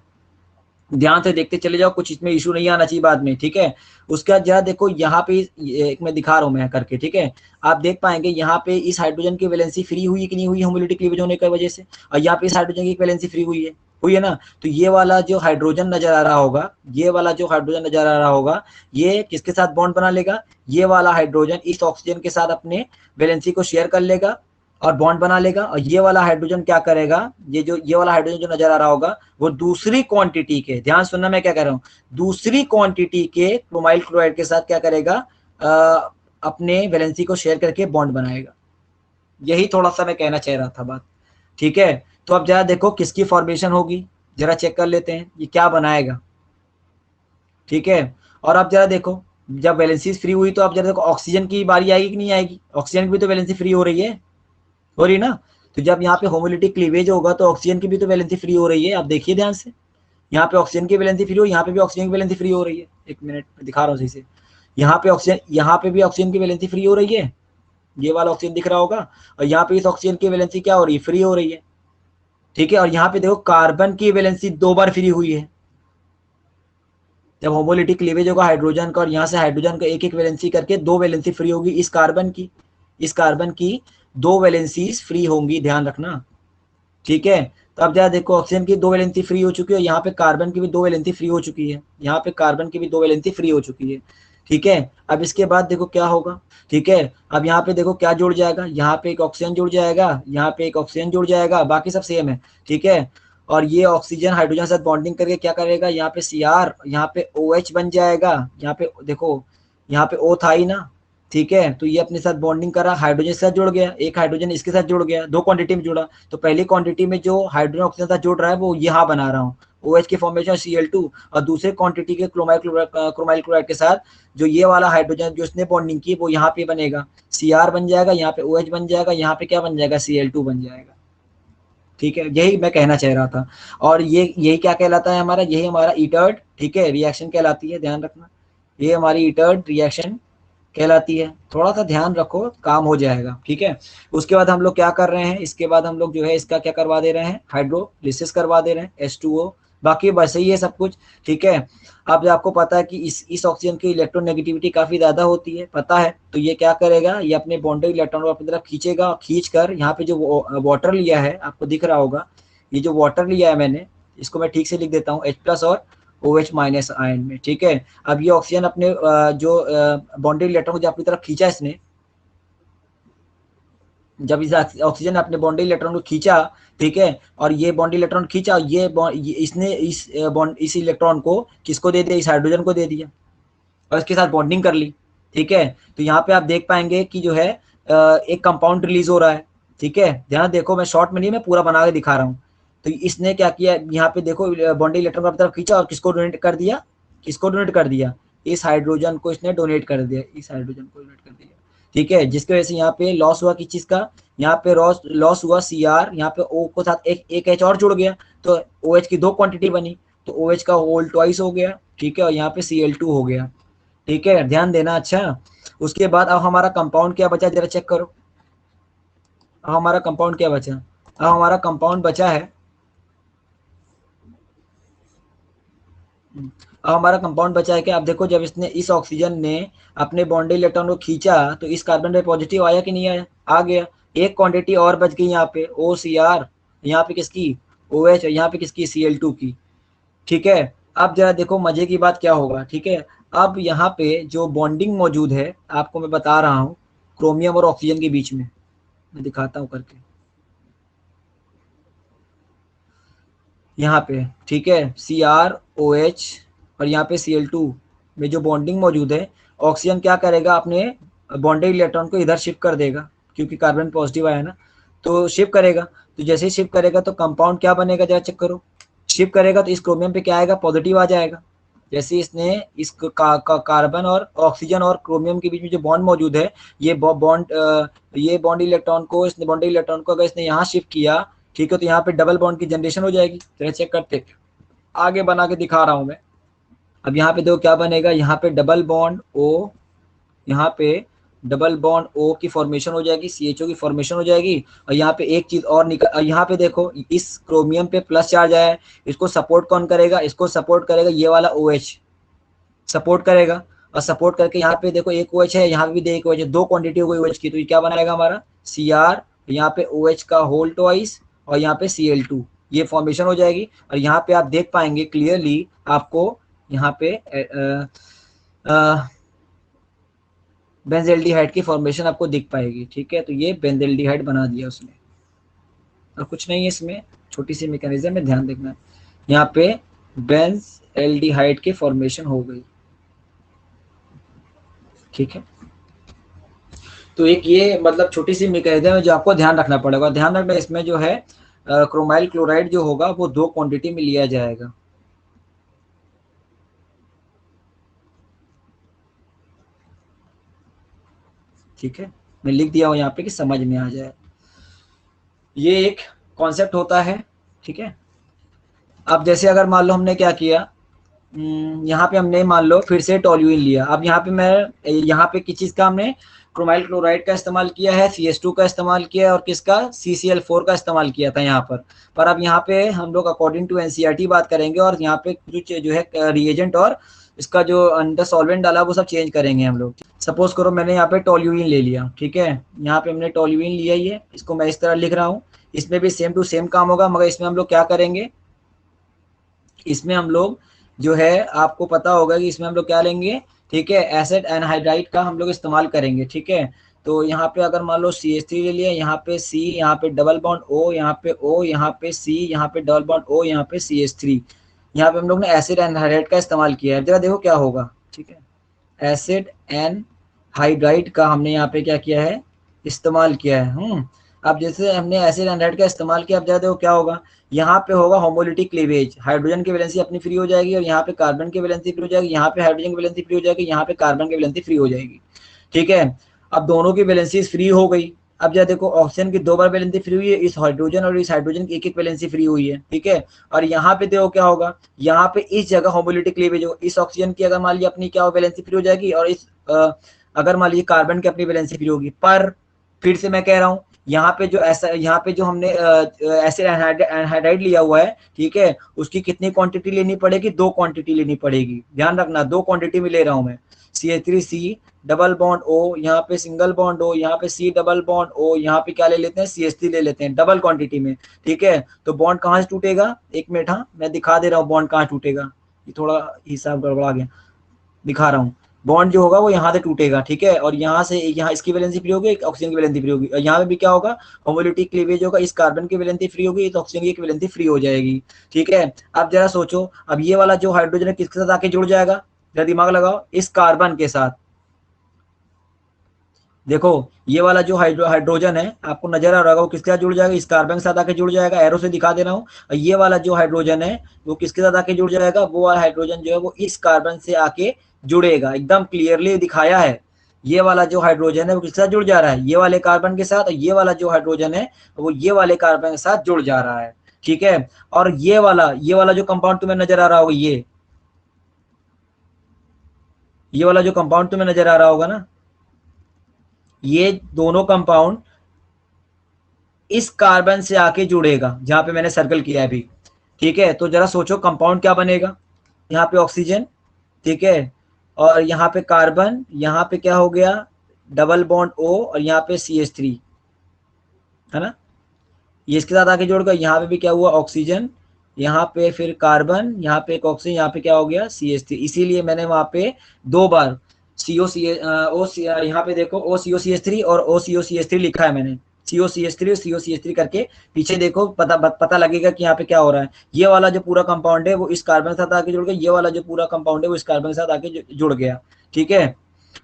Speaker 1: ध्यान से देखते चले जाओ, कुछ इसमें इशू नहीं आना चाहिए बाद में, ठीक है। उसके बाद जरा देखो यहाँ पे एक मैं दिखा रहा हूँ मैं करके, ठीक है, आप देख पाएंगे यहाँ पे इस हाइड्रोजन की वैलेंसी फ्री हुई कि नहीं हुई होमोलिटिक क्लीवेज होने की वजह से, और यहाँ पे इस हाइड्रोजन की वैलेंसी फ्री हुई है ना। तो ये वाला जो हाइड्रोजन नजर आ रहा होगा, ये वाला जो हाइड्रोजन नजर आ रहा होगा, ये किसके साथ बॉन्ड बना लेगा, ये वाला हाइड्रोजन इस ऑक्सीजन के साथ अपने वैलेंसी को शेयर कर लेगा और बॉन्ड बना लेगा। और ये वाला हाइड्रोजन क्या करेगा, ये वाला हाइड्रोजन जो नजर आ रहा होगा वो दूसरी क्वांटिटी के, ध्यान सुनना मैं क्या कह रहा हूँ, दूसरी क्वांटिटी के क्रोमाइल क्लोराइड के साथ क्या करेगा, अपने वैलेंसी को शेयर करके बॉन्ड बनाएगा। यही थोड़ा सा मैं कहना चाह रहा था बात, ठीक है। तो अब जरा देखो किसकी फॉर्मेशन होगी, जरा चेक कर लेते हैं ये क्या बनाएगा, ठीक है। और अब जरा देखो जब वैलेंसी फ्री हुई तो अब जरा देखो ऑक्सीजन की बारी आएगी कि नहीं आएगी, ऑक्सीजन की भी तो वैलेंसी फ्री हो रही है, हो रही ना। तो जब यहाँ पे होमोलिटिक क्लीवेज होगा तो ऑक्सीजन की भी तो वैलेंसी फ्री हो रही है, आप देखिए ध्यान से, यहाँ पे ऑक्सीजन की वैलेंसी फ्री हो, यहाँ पे भी ऑक्सीजन की वैलेंसी फ्री हो रही है, एक मिनट में दिखा रहा हूँ सही से, यहाँ पे ऑक्सीजन, यहाँ पे भी ऑक्सीजन की वैलेंसी फ्री हो रही है, ये वाला ऑक्सीजन दिख रहा होगा, और यहाँ पे इस ऑक्सीजन की वैलेंसी क्या हो रही है, फ्री हो रही है, ठीक है। और यहाँ पे देखो कार्बन की वैलेंसी दो बार फ्री हुई है, जब होमोलिटिक क्लीवेज होगा हाइड्रोजन का और यहाँ से हाइड्रोजन का एक एक वैलेंसी करके दो वैलेंसी फ्री होगी, इस कार्बन की दो वैलेंसीज फ्री होंगी, ध्यान रखना, ठीक है। तो अब जरा देखो ऑक्सीजन की 2 वैलेंसी फ्री हो चुकी है, यहाँ पे कार्बन की भी 2 वैलेंसी फ्री हो चुकी है, यहाँ पे कार्बन की भी 2 वैलेंसी फ्री हो चुकी है। ठीक है, अब इसके बाद देखो क्या होगा। ठीक है, अब यहाँ पे देखो क्या जुड़ जाएगा, यहाँ पे एक ऑक्सीजन जुड़ जाएगा, यहाँ पे एक ऑक्सीजन जुड़ जाएगा, बाकी सब सेम है। ठीक है, और ये ऑक्सीजन हाइड्रोजन के साथ बॉन्डिंग करके क्या करेगा, यहाँ पे Cr, यहाँ पे OH बन जाएगा, यहाँ पे देखो यहाँ पे O था ही ना। ठीक है, तो ये अपने साथ बॉन्डिंग करा, हाइड्रोजन के साथ जुड़ गया, एक हाइड्रोजन इसके साथ जुड़ गया, 2 क्वांटिटी में जुड़ा। तो पहली क्वांटिटी में जो हाइड्रोजन ऑक्सीजन साथ जुड़ रहा है वो यहाँ बना रहा हूँ OH की फॉर्मेशन Cl2, और दूसरे क्वांटिटी के क्रोमाइल क्लोराइड के साथ जो ये वाला हाइड्रोजन जो इसने बॉन्डिंग की वो यहाँ पे बनेगा, Cr बन जाएगा, यहाँ पे OH बन जाएगा, यहाँ पे क्या बन जाएगा, Cl2 बन जाएगा। ठीक है, यही मैं कहना चाह रहा था। और ये यही क्या कहलाता है हमारा, यही हमारा ईटर्ड, ठीक है, रिएक्शन कहलाती है, ध्यान रखना, ये हमारी ईटर्ड रिएक्शन कहलाती है। थोड़ा सा ध्यान रखो, काम हो जाएगा। ठीक है, उसके बाद हम लोग क्या कर रहे हैं, इसके बाद हम लोग जो है इसका क्या करवा दे रहे हैं, हाइड्रोलिसिस करवा दे रहे हैं, H2O, बाकी वैसे ही है सब कुछ। ठीक है, अब आपको पता है कि इस ऑक्सीजन की इलेक्ट्रोनेगेटिविटी काफी ज्यादा होती है, पता है, तो ये क्या करेगा, ये अपने बॉन्डेड इलेक्ट्रॉन को अपनी तरफ खींचेगा, खींच कर यहाँ पे जो वाटर लिया है आपको दिख रहा होगा, ये जो वाटर लिया है मैंने, इसको मैं ठीक से लिख देता हूँ, H+ और OH- आयन में। ठीक है, अब ये ऑक्सीजन अपने जो बॉन्डेड इलेक्ट्रॉन को जो अपनी तरफ खींचा इसने, जब इस ऑक्सीजन ने अपने बॉन्डेड इलेक्ट्रॉन को खींचा, ठीक है, और ये बॉन्डेड इलेक्ट्रॉन खींचा, ये इसने इस इलेक्ट्रॉन को किसको दे दिया, इस हाइड्रोजन को दे दिया, और इसके साथ बॉन्डिंग कर ली। ठीक है, तो यहाँ पे आप देख पाएंगे कि जो है एक कंपाउंड रिलीज हो रहा है। ठीक है, ध्यान देखो, मैं शॉर्ट में नहीं, मैं पूरा बना के दिखा रहा हूँ। तो इसने क्या किया, यहाँ पे देखो बॉन्डेड इलेक्ट्रॉन को अपनी तरफ खींचा और किसको डोनेट कर दिया, किसको डोनेट कर दिया, इस हाइड्रोजन को इसने डोनेट कर दिया, इस हाइड्रोजन को डोनेट कर दिया। ठीक है, जिसकी वजह से यहाँ पे लॉस हुआ किस चीज का, यहाँ पे लॉस हुआ Cr, यहाँ पे O को साथ एक H और जुड़ गया, तो OH की 2 क्वांटिटी बनी, तो OH का होल ट्वाइस हो गया। ठीक है, और यहाँ पे Cl2 हो गया। ठीक है, ध्यान देना। अच्छा, उसके बाद अब हमारा कंपाउंड क्या बचा, जरा चेक करो, अब हमारा कंपाउंड क्या बचा, अब हमारा कंपाउंड बचा है, अब हमारा कंपाउंड बचा है क्या, अब देखो जब इसने इस ऑक्सीजन ने अपने बॉन्डेड इलेक्ट्रॉन को खींचा तो इस कार्बन पे पॉजिटिव आया कि नहीं आया, आ गया, एक क्वांटिटी और बच गई यहाँ पे OCr, यहाँ पे किसकी OH, और यहाँ पे किसकी Cl2 की। ठीक है, अब जरा देखो मजे की बात क्या होगा। ठीक है, अब यहाँ पे जो बॉन्डिंग मौजूद है आपको मैं बता रहा हूँ क्रोमियम और ऑक्सीजन के बीच में, मैं दिखाता हूँ करके यहाँ पे। ठीक है, CrOH और यहाँ पे Cl2 में जो बॉन्डिंग मौजूद है, ऑक्सीजन क्या करेगा, अपने बॉन्डेड इलेक्ट्रॉन को इधर शिफ्ट कर देगा, क्योंकि कार्बन पॉजिटिव आया ना, तो शिफ्ट करेगा। तो जैसे ही शिफ्ट करेगा तो कंपाउंड क्या बनेगा, जरा चेक करो, शिफ्ट करेगा तो इस क्रोमियम पे क्या आएगा, पॉजिटिव आ जाएगा। जैसे इसने इस कार्बन और ऑक्सीजन और क्रोमियम के बीच में जो बॉन्ड मौजूद है, ये बॉन्ड इलेक्ट्रॉन को, इसने बॉन्डेड इलेक्ट्रॉन को अगर इसने यहाँ शिफ्ट किया, ठीक है, तो यहाँ पे डबल बॉन्ड की जनरेशन हो जाएगी। तो चेक करते, आगे बना के दिखा रहा हूं मैं। अब यहाँ पे देखो क्या बनेगा, यहाँ पे डबल बॉन्ड O, यहाँ पे डबल बॉन्ड O की फॉर्मेशन हो जाएगी, CHO की फॉर्मेशन हो जाएगी, और यहाँ पे एक चीज और निकल, यहाँ पे देखो इस क्रोमियम पे प्लस चार्ज आया है, इसको सपोर्ट कौन करेगा, इसको सपोर्ट करेगा ये वाला OH, सपोर्ट करेगा, और सपोर्ट करके यहाँ पे देखो एक OH है, यहाँ पे भी एक OH है, 2 क्वांटिटी हो गई OH की, तो ये क्या बनाएगा हमारा Cr, यहाँ पे OH का होल ट्वाइस, और यहाँ पे Cl2, ये फॉर्मेशन हो जाएगी। और यहाँ पे आप देख पाएंगे क्लियरली, आपको यहाँ पे बेंजल्डिहाइड की फॉर्मेशन आपको दिख पाएगी। ठीक है, तो ये बेंजल्डिहाइड बना दिया उसने, और कुछ नहीं है इसमें, छोटी सी मैकेनिज्म में ध्यान देखना, यहाँ पे बेंजल्डिहाइड की फॉर्मेशन हो गई। ठीक है, तो एक ये मतलब छोटी सी मैकेनिज्म है जो आपको ध्यान रखना पड़ेगा। ध्यान रखना, इसमें जो है क्रोमाइल क्लोराइड जो होगा वो 2 क्वांटिटी में लिया जाएगा। ठीक है, मैं लिख दिया हूँ यहाँ पे कि समझ में आ जाए, ये एक कॉन्सेप्ट होता है। ठीक है, अब जैसे अगर मान लो हमने क्या किया, यहाँ पे हमने मान लो फिर से टोल्यूइन लिया, अब यहाँ पे मैं यहाँ पे किस चीज का हमने क्रोमाइल क्लोराइड का इस्तेमाल किया है, CH2 का इस्तेमाल किया है, और किसका CCl4 का इस्तेमाल किया था यहाँ पर अब यहाँ पे हम लोग अकॉर्डिंग टू NCERT बात करेंगे, और यहाँ पे कुछ जो है रिएजेंट और इसका जो अंदर सॉल्वेंट डाला वो सब चेंज करेंगे हम लोग। सपोज करो मैंने यहाँ पे टोल्यूइन ले लिया। ठीक है, यहाँ पे हमने टोल्यूइन लिया ही है, इसको मैं इस तरह लिख रहा हूँ इसमें भी सेम टू सेम काम होगा, मगर इसमें हम लोग क्या करेंगे, इसमें हम लोग जो है आपको पता होगा कि इसमें हम लोग क्या लेंगे, ठीक है, एसिड एनहाइड्राइड का हम लोग इस्तेमाल करेंगे, ठीक है। तो यहाँ पे अगर मान लो CH3 ले लिया, यहाँ पे C, यहाँ पे डबल बॉन्ड O, यहाँ पे O, यहाँ पे C, यहाँ पे डबल बॉन्ड O, यहाँ पे CH3, यहाँ पे हम लोग ने एसिड एनहाइड्राइड का इस्तेमाल किया है। जरा देखो क्या होगा, ठीक है, एसिड एनहाइड्राइड का हमने यहाँ पे क्या किया है, इस्तेमाल किया है। अब जैसे हमने एसिड एनहाइड्राइड का इस्तेमाल किया, अब जरा देखो क्या होगा, यहाँ पे होगा होमोलिटी क्लीवेज, हाइड्रोजन की वैलेंसी अपनी फ्री हो जाएगी और यहाँ पे कार्बन की वैलेंसी फ्री हो जाएगी, यहाँ पे हाइड्रोजन की वैलेंसी फ्री हो जाएगी, यहाँ पे कार्बन की वैलेंसी फ्री हो जाएगी, ठीक है। अब दोनों की वैलेंसी फ्री हो गई। अब जरा देखो ऑक्सीजन की 2 बार वैलेंसी फ्री हुई है, इस हाइड्रोजन और इस हाइड्रोजन की एक वैलेंसी फ्री हुई है, ठीक है। और यहाँ पे देखो क्या होगा, यहाँ पे इस जगह होमोलिटी क्लीवेज हो, इस ऑक्सीजन की अगर मान लीजिए अपनी क्या वैलेंसी फ्री हो जाएगी और इस अगर मान लीजिए कार्बन की अपनी वैलेंसी फ्री होगी। पर फिर से मैं कह रहा हूँ, यहाँ पे जो ऐसा, यहाँ पे जो हमने एसिड एनहाइड्राइड लिया हुआ है, ठीक है, उसकी कितनी क्वांटिटी लेनी पड़ेगी, 2 क्वांटिटी लेनी पड़ेगी, ध्यान रखना 2 क्वांटिटी में ले रहा हूँ मैं। CH3C डबल बॉन्ड O, यहाँ पे सिंगल बॉन्ड O, यहाँ पे C डबल बॉन्ड O, यहाँ पे क्या ले लेते हैं, CH3 ले लेते हैं डबल क्वांटिटी में, ठीक है। तो बॉन्ड कहाँ से टूटेगा, एक मिनट, हाँ मैं दिखा दे रहा हूँ बॉन्ड कहाँ टूटेगा, ये थोड़ा हिसाब गड़बड़ा गया, दिखा रहा हूँ। बॉन्ड जो होगा वो यहाँ से टूटेगा, ठीक है, और यहाँ से यहाँ इसकी वैलेंसी फ्री होगी, एक ऑक्सीजन की वैलेंसी फ्री होगी, और यहाँ पे भी क्या होगा, होमोलिटी क्लीवेज होगा, इस कार्बन की वैलेंसी फ्री होगी, इस ऑक्सीजन की वैलेंसी फ्री हो जाएगी, ठीक है। अब जरा सोचो, अब ये वाला जो हाइड्रोजन है किसके साथ आके जुड़ जाएगा, जरा दिमाग लगाओ, इस कार्बन के साथ। देखो ये वाला जो हाइड्रोजन है आपको नजर आ रहा होगा, वो किसके साथ जुड़ जाएगा, इस कार्बन के साथ आके जुड़ जाएगा, एरो से दिखा दे रहा हूँ। और ये वाला जो हाइड्रोजन है वो किसके साथ आके जुड़ जाएगा, वो वाला हाइड्रोजन जो है वो इस कार्बन से आके जुड़ेगा, एकदम क्लियरली दिखाया है। ये वाला जो हाइड्रोजन है वो किसके साथ जुड़ जा रहा है, ये वाले कार्बन के साथ, और ये वाला जो हाइड्रोजन है वो ये वाले कार्बन के साथ जुड़ जा रहा है, ठीक है। और ये वाला जो कंपाउंड तुम्हें नजर आ रहा होगा, ये वाला जो कंपाउंड तुम्हें नजर आ रहा होगा ना, ये दोनों कंपाउंड इस कार्बन से आके जुड़ेगा, जहां पे मैंने सर्कल किया है अभी, ठीक है। तो जरा सोचो कंपाउंड क्या बनेगा, यहाँ पे ऑक्सीजन, ठीक है, और यहाँ पे कार्बन, यहाँ पे क्या हो गया, डबल बॉन्ड O, और यहाँ पे CH3, है ना, ये इसके साथ आके जोड़ गया, यहाँ पे भी क्या हुआ, ऑक्सीजन, यहाँ पे फिर कार्बन, यहाँ पे एक ऑक्सीजन, यहाँ पे क्या हो गया, CH3। इसीलिए मैंने वहां पे 2 बार यहाँ पे देखो OCO CH3 और OCO CH3 लिखा है मैंने, COCH3 और COCH3 करके, पीछे देखो पता लगेगा कि यहाँ पे क्या हो रहा है। ये वाला जो पूरा कंपाउंड है वो इस कार्बन के साथ आके जुड़ गया, ये वाला जो पूरा कंपाउंड है वो इस कार्बन के साथ आके जुड़ गया, ठीक है।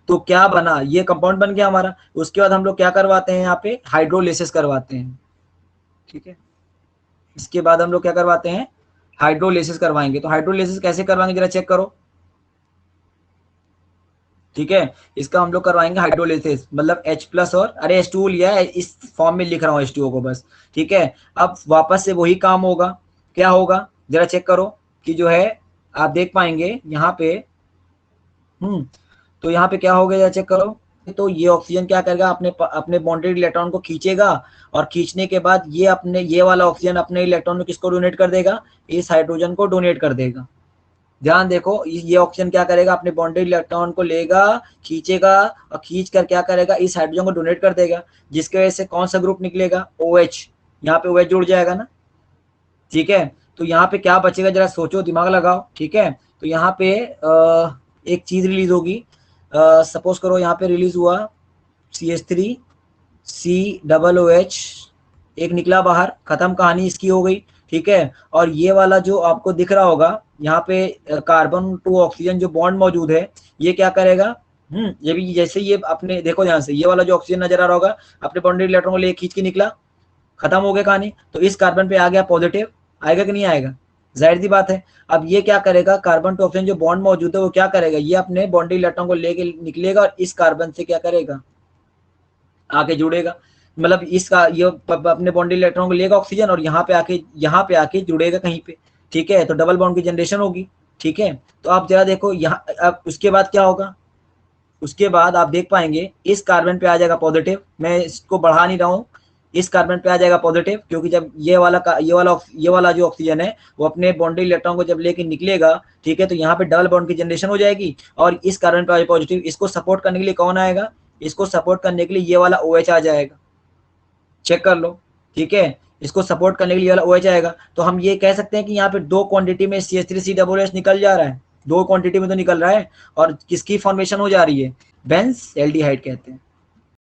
Speaker 1: तो क्या बना, ये कंपाउंड बन गया हमारा। उसके बाद हम लोग क्या करवाते हैं, यहाँ पे हाइड्रोलिसिस करवाते हैं, ठीक है। इसके बाद हम लोग क्या करवाते हैं, हाइड्रोलिसिस करवाएंगे। तो हाइड्रोलिसिस कैसे करवाएंगे जरा चेक करो, ठीक है। इसका हम लोग करवाएंगे हाइड्रोलिसिस, मतलब H+ और अरे H2 लिया है, इस फॉर्म में लिख रहा हूँ H2O को बस, ठीक है। अब वापस से वही काम होगा, क्या होगा जरा चेक करो कि जो है आप देख पाएंगे यहाँ पे, तो यहाँ पे क्या हो गया जरा चेक करो। तो ये ऑक्सीजन क्या करेगा, अपने अपने बॉन्डेड इलेक्ट्रॉन को खींचेगा, और खींचने के बाद ये वाला ऑक्सीजन अपने इलेक्ट्रॉन को किसको डोनेट कर देगा, इस हाइड्रोजन को डोनेट कर देगा। ध्यान देखो, ये ऑक्सीजन क्या करेगा, अपने बॉन्डेड इलेक्ट्रॉन को लेगा, खींचेगा, और खींच कर क्या करेगा, इस हाइड्रोजन को डोनेट कर देगा, जिसकी वजह से कौन सा ग्रुप निकलेगा, OH, यहाँ पे OH जुड़ जाएगा ना, ठीक है। तो यहाँ पे क्या बचेगा जरा सोचो, दिमाग लगाओ, ठीक है। तो यहाँ पे एक चीज रिलीज होगी, सपोज करो यहाँ पे रिलीज हुआ CH3COOH, एक निकला बाहर, खत्म कहानी इसकी हो गई, ठीक है। और ये वाला जो आपको दिख रहा होगा यहाँ पे कार्बन टू ऑक्सीजन जो बॉन्ड मौजूद है, ये क्या करेगा, ये भी जैसे ये अपने देखो ध्यान से, ये वाला जो ऑक्सीजन नजर आ रहा होगा अपने बॉन्डेड इलेक्ट्रॉन को ले खींच के निकला, खत्म हो गया कहानी। तो इस कार्बन पे आ गया पॉजिटिव, आएगा कि नहीं आएगा, जाहिर सी बात है। अब ये क्या करेगा, कार्बन टू ऑक्सीजन जो बॉन्ड मौजूद है वो क्या करेगा, ये अपने बॉन्डेड इलेक्ट्रॉन को लेके निकलेगा और इस कार्बन से क्या करेगा, आके जुड़ेगा, मतलब इसका ये अपने बॉन्डेड इलेक्ट्रॉन को लेगा ऑक्सीजन, और यहाँ पे आके जुड़ेगा कहीं पे, ठीक है। तो डबल बॉन्ड की जनरेशन होगी, ठीक है। तो आप जरा देखो यहाँ, अब उसके बाद क्या होगा, उसके बाद आप देख पाएंगे इस कार्बन पे आ जाएगा पॉजिटिव, मैं इसको बढ़ा नहीं रहा हूँ, इस कार्बन पे आ जाएगा पॉजिटिव, क्योंकि जब ये वाला जो ऑक्सीजन है वो अपने बॉन्डेड इलेक्ट्रॉन को जब लेके निकलेगा, ठीक है, तो यहाँ पे डबल बॉन्ड की जनरेशन हो जाएगी, और इस कार्बन पे आ जाएगा पॉजिटिव। इसको सपोर्ट करने के लिए कौन आएगा, इसको सपोर्ट करने के लिए ये वाला OH आ जाएगा, चेक कर लो, ठीक है। इसको सपोर्ट करने के लिए वाला OH आएगा। तो हम ये कह सकते हैं कि यहाँ पे 2 क्वांटिटी में CH3COOH निकल जा रहा है, 2 क्वांटिटी में तो निकल रहा है, और किसकी फॉर्मेशन हो जा रही है, बेंज एल्डिहाइड कहते हैं।